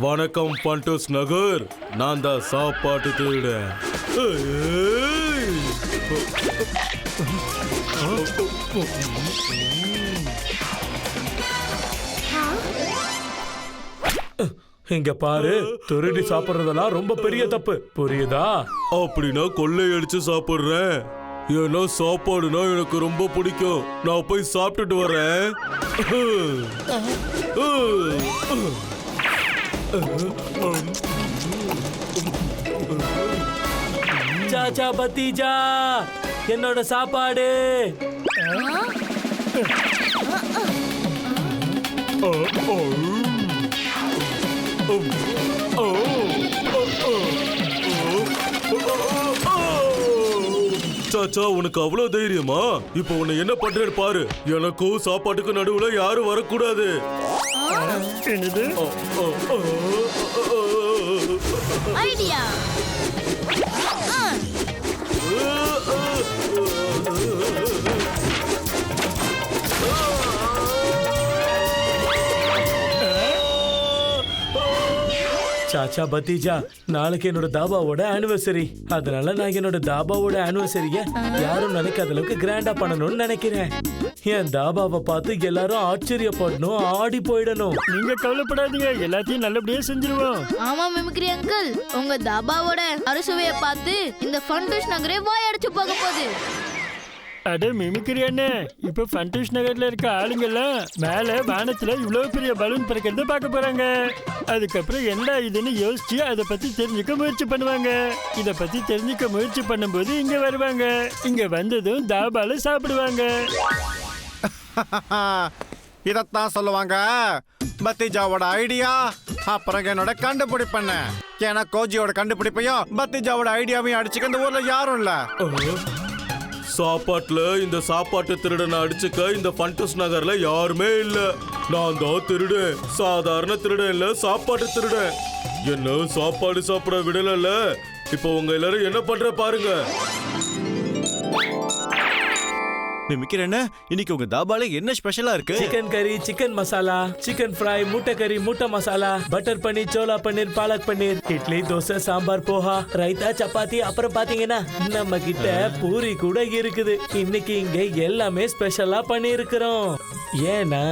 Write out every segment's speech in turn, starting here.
வணக்கம் பண்டூஸ் நகர். நான் தான் சாப்பாட்டு திருடன். இங்க பாரு, திருடி சாப்பிடுறதெல்லாம் ரொம்ப பெரிய தப்பு, புரியுதா? அப்படின்னா கொள்ளையடிச்சு சாப்பிடுறேன். ஏன்னா சாப்பாடுனா எனக்கு ரொம்ப பிடிக்கும். நான் போய் சாப்பிட்டுட்டு வரேன். சாச்சா பத்திஜா, என்னோட சாப்பாடு. சாச்சா, உனக்கு அவ்வளவு தைரியமா? இப்ப உன்னை என்ன பண்றேன்னு பாரு. எனக்கும் சாப்பாட்டுக்கு நடுவுல யாரும் வரக்கூடாது. ஐடியா. சாச்சா பத்திஜா, நாளைக்கு என்னோட தாபாவோட ஆனிவர்சரி. அதனால நான் என்னோட தாபாவோட ஆனிவர்சரிய யாரும் நினைக்காத அளவுக்கு கிராண்டா பண்ணணும்னு நினைக்கிறேன். என் தாபாவை பார்த்து எல்லாரும் ஆச்சரியப்படணும், ஆடி போயிடணும். நீங்க கவலைப்படாதீங்க, எல்லாத்தையும் நல்லபடியா செஞ்சிருவோம். ஆமா மிமிக்ரி அங்கிள், உங்க தாபாவோட அறுசுவையை பார்த்து இந்த ஃபண்டூஸ் நகரே வாய் அடைச்சு போக போகுது. அட மிமிக்ரி அண்ணே, இப்ப ஃபண்டூஸ் நகர்ல இருக்க ஆளுங்கெல்லாம் மேல வானத்துல இவ்வளவு பெரிய பலூன் பறக்கிறத பார்க்க போறாங்க. அதுக்கப்புறம் என்ன இதுன்னு யோசிச்சு அதை பத்தி தெரிஞ்சுக்க முயற்சி பண்ணுவாங்க. இத பத்தி தெரிஞ்சுக்க முயற்சி பண்ணும்போது இங்க வருவாங்க. இங்க வந்ததும் தாபால சாப்பிடுவாங்க. இதத்தான் சொல்லுவாங்க பத்திஜாவோட ஐடியா. அப்புறம் என்னோட கண்டுபிடிப்பண்ண. ஏன்னா கோஜியோட கண்டுபிடிப்பையும் பத்திஜாவோட ஐடியாவையும் அடிச்சுக்க இந்த ஊர்ல யாரும் இல்ல. சாப்பாட்டுல இந்த சாப்பாட்டு திருடனை அடிச்சுக்க இந்த ஃபண்டூஸ் நகர்ல யாருமே இல்ல. நான் தான் திருடன். சாதாரண திருடன் இல்ல, சாப்பாட்டு திருடன். என்ன சாப்பாடு சாப்பிட விடல. இப்போ உங்க எல்லாரும் என்ன பண்ற பாருங்க. மிமிக்கிறேன்னு இன்னைக்கு உங்க தாபால என்ன ஸ்பெஷலா இருக்கு? சிக்கன் கறி, சிக்கன் மசாலா, சிக்கன் ஃப்ரை, முட்டை கறி, முட்டை மசாலா, பட்டர் பன்னீர், சோலா பன்னீர், பாலக் பன்னீர், இட்லி, தோசை, சாம்பார், போஹா, ரைத்தா, சப்பாத்தி. அப்புறம் பாத்தீங்கன்னா நம்ம கிட்ட பூரி கூட இருக்குது. இன்னைக்கு இங்க எல்லாமே ஸ்பெஷலா பண்ணி இருக்கிறோம். ஏன்னா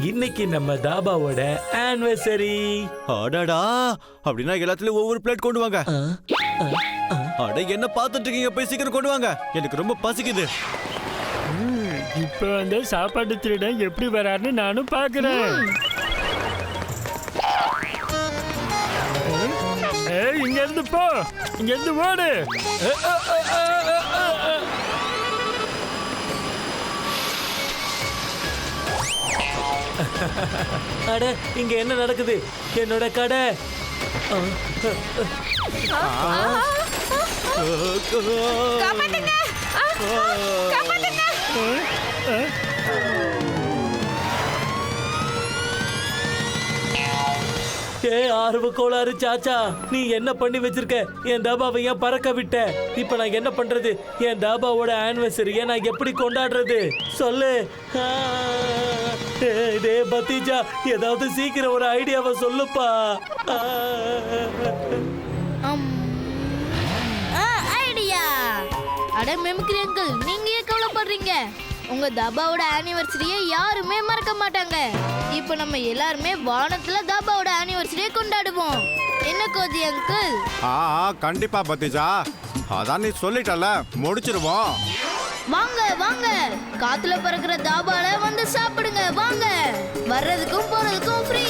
இன்னைக்கு நம்ம தாபாவோட ஆனிவர்சரி. அடடா, அப்படின்னா எல்லாத்துலயும் ஒவ்வொரு பிளேட் கொண்டு வாங்க. அட என்ன பாத்துட்டு இருக்கீங்க? போய் சீக்கிரம் கொண்டு வாங்க, எனக்கு ரொம்ப பசிக்குது. இப்ப வந்து சாப்பாடு திருடன் எப்படி வராருன்னு நானும் பாக்குறேன். இங்க இருந்து போ, இங்க இருந்து ஓடு. அட, இங்க என்ன நடக்குது? என்னோட கடை. ஆர்வ கோளாறு சாச்சா, நீ என்ன பண்ணி வச்சிருக்க? என் தாபாவை ஏன் பறக்க விட்ட? இப்ப நான் என்ன பண்றது? என் தாபாவோட ஆனிவர்சரியை நான் எப்படி கொண்டாடுறது? சொல்லு. டே பத்திஜா, ஏதாவது சீக்கிரம் ஒரு ஐடியாவை சொல்லுப்பா. ஐடியா. அட மிமிக்ரி அங்கிள், நீங்க ஏன் கவலைப்படுறீங்க? உங்க தாபாவோட ஆனிவர்சரியை யாருமே மறக்க மாட்டாங்க. இப்போ நம்ம எல்லாருமே வானத்துல தாபாவோட ஆனிவர்சரியை கொண்டாடுவோம். என்ன கோஜி அங்கிள்? கண்டிப்பா பத்திஜா, அதான் நீ சொல்லிட்டல, முடிச்சிருவோம். வாங்க வாங்க, காத்துல பறக்கிற தாபால வந்து சாப்பிடுங்க. வாங்க, வர்றதுக்கும் போறதுக்கும் ஃப்ரீ.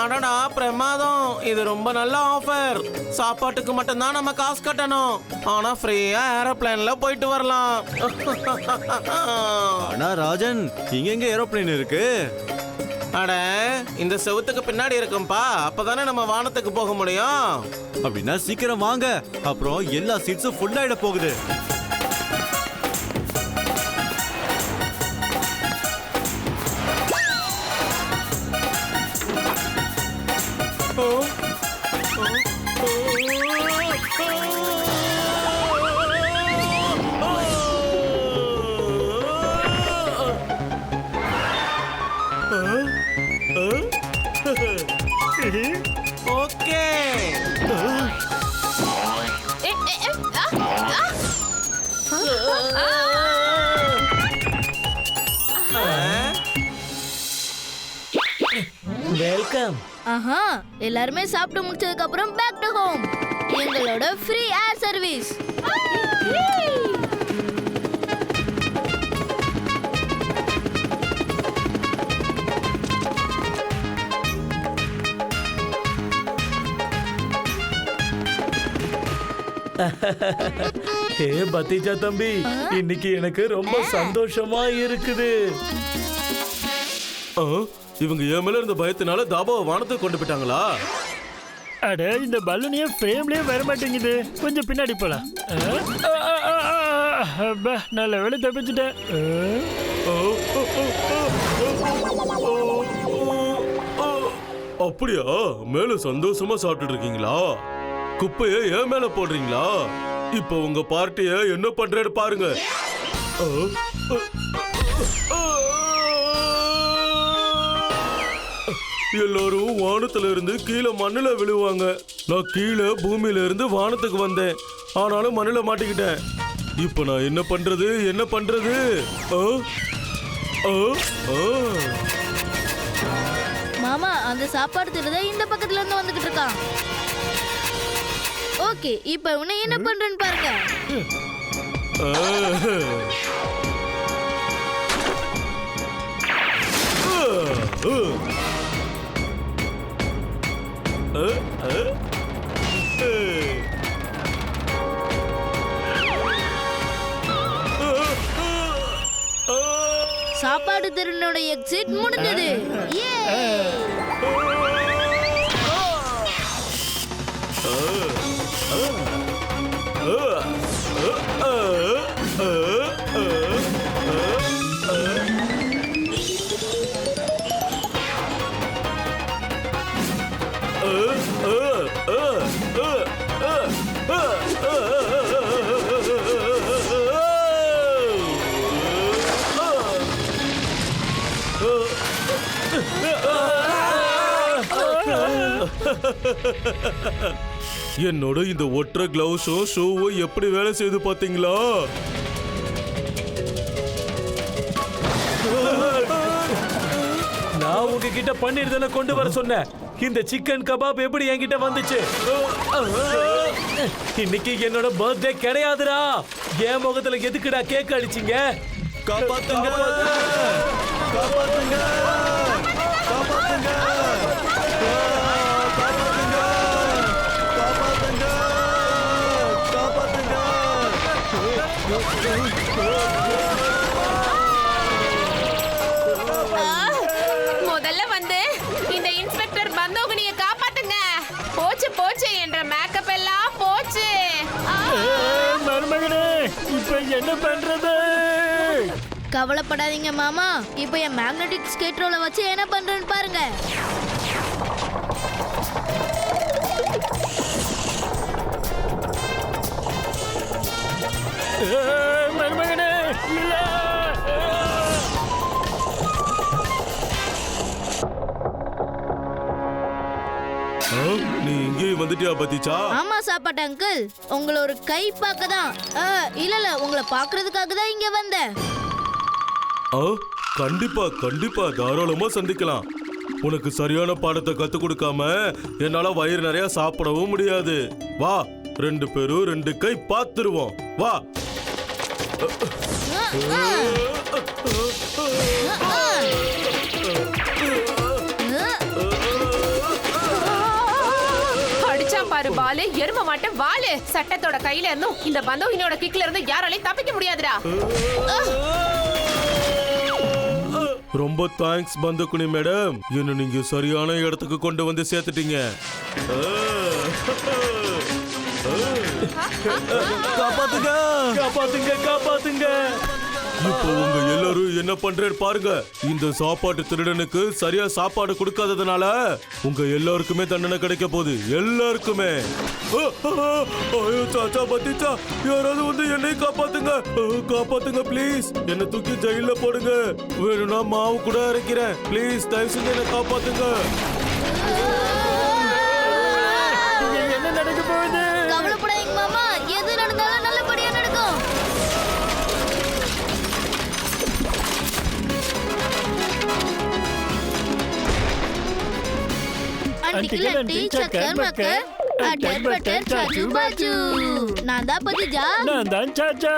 அடடா பிரமாதம், இது ரொம்ப நல்ல ஆஃபர். சாப்பாட்டுக்கு மட்டும்தான் நம்ம காசு கட்டணும், ஆனா ஃப்ரீயா ஏரோப்ளேன்ல போயிட்டு வரலாம். ஆனா ராஜன், இங்க எங்க ஏரோப்ளேன் இருக்கு? அட, இந்த செவுத்துக்கு பின்னாடி இருக்கும்பா, அப்பதானே நம்ம வானத்துக்கு போக முடியும். அப்படின்னா சீக்கிரம் வாங்க, அப்புறம் எல்லா சீட்ஸும் ஃபுல் ஆயிட போகுது. வெல்கம். ஆஹா, எல்லாருமே சாப்பிட்டு முடிச்சதுக்கு அப்புறம் பேக் டு ஹோம். எங்களோட ஃப்ரீ ஏர் சர்வீஸ். ஹே பத்திஜா தம்பி, இன்னைக்கு எனக்கு ரொம்ப சந்தோஷமா இருக்குது. ஆ, இவங்க என் மேல இருந்த பயத்தினால தாபாவை வானத்துக்கு கொண்டு போயிட்டாங்களா? அட இந்த பலூனியே ஃப்ரேம்லயே வர மாட்டேங்குது. கொஞ்சம் பின்னாடி போலாம். அப்பா, நல்ல வேலை தப்பிச்சிட்டேன். அப்படியா? மேல சந்தோஷமா சாப்பிட்டுட்டு இருக்கீங்களா? குப்பைய ஏன் மேல போடுறீங்களா? இப்ப உங்க பார்ட்டிய என்ன பண்றேன்னு பாருங்க. எல்லாரும் வானத்துல இருந்து கீழே மண்ணுல விழுவாங்க. நான் கீழே பூமியில இருந்து வானத்துக்கு வந்தேன். ஆனாலும் மண்ணுல மாட்டிக்கிட்டேன். இப்ப நான் என்ன பண்றது? என்ன பண்றது? ஆ? ஆ? ஆ? மாமா, அந்த சாப்பாடு திருட இந்த பக்கத்துல இருந்து வந்துகிட்டு இருக்கான். ஓகே, இப்போ உன்னை என்ன பண்றேன்னு பாருங்க. சாப்பாடு திருடனோட எக்ஸிட் முடிஞ்சது. ஏ! என்னோட இந்த ஒற்றை கிளவுஸும் ஷூவும் எப்படி வேலை செய்து பாத்தீங்களா? நான் உங்ககிட்ட பன்னீர் தானே கொண்டு வர சொன்னேன். இந்த சிக்கன் கபாப் எப்படி என்கிட்ட வந்துச்சு? இன்னைக்கு என்னோட பர்த்டே கிடையாதுடா. என் முகத்துல எதுக்குடா கேக் அடிச்சீங்க? காப்பாத்துங்க! காப்பாத்துங்க! காப்பாத்துங்க! முதல்ல வந்து இந்த இன்ஸ்பெக்டர் பந்தோகினியை காப்பாத்துங்க. போச்சு போச்சு என்ற மேக்கப் எல்லாம் போச்சு. மருமகனே, இப்ப என்ன பண்றது? கவலைப்படாதீங்க மாமா, இப்போ என் மேக்னெட்டிக் ஸ்கேட் ரோலை வச்சு என்ன பண்றேன்னு பாருங்க. மருமகனே, இல்ல. நீ இங்கே வந்துட்டியா பத்திச்சா? ஆமா சாப்பாட்டு அங்கிள், உங்களை ஒரு கை பார்க்க தான். இல்ல உங்களை பாக்குறதுக்காக தான் இங்க வந்தேன். கண்டிப்பா கண்டிப்பா தாராளமா சந்திக்கலாம். உனக்கு சரியான பாடத்தை கத்து கொடுக்காம என்னால வயிறு நிறைய சாப்பிடவும் முடியாது. வா, 2 பேரும் 2 கை பார்த்துருவோம். வா. அடிச்சான் பாரு பாலு, எரும மாட்டேன் வாலு. சட்டத்தோட கையில இருந்தும் இந்த பந்தோகினியோட கிக்ல இருந்து யாராலையும் தப்பிக்க முடியாதுடா. ரொம்ப தேங்க்ஸ் பந்தகுனி மேடம். என்ன நீங்க சரியான இடத்துக்கு கொண்டு வந்து சேர்த்துட்டீங்க. காப்பாத்துங்க! காப்பாத்துங்க, காப்பாத்துங்க. இப்போ உங்க எல்லாரும் என்ன பண்றேன்னு பாருங்க. இந்த சாப்பாட்டு திருடனுக்கு சரியா சாப்பாடு கொடுக்காததுனால உங்க எல்லாருக்குமே தண்டனை கிடைக்க போகுது. எல்லாருக்குமே. ஐயோ சாச்சா பத்திச்சா, யாராவது வந்து என்னை காப்பாத்துங்க. காப்பாத்துங்க ப்ளீஸ். என்ன தூக்கி ஜெயில போடுங்க. வேணும்னா மாவு கூட அரைக்கிறேன். ப்ளீஸ் தயவு செஞ்சு என்ன காப்பாத்துங்க. என்ன நடக்க போகுது? கவலைப்படாதீங்க மாமா, எது நடந்தாலும் நல்லபடியா நடக்கும். ஆன்டிக்கல் ஆன்டி சக்கர் மக்கர் அட்டர் பட்டர் சாச்சு பாச்சு நான் தான் பத்திஜா நான் தான் சாச்சா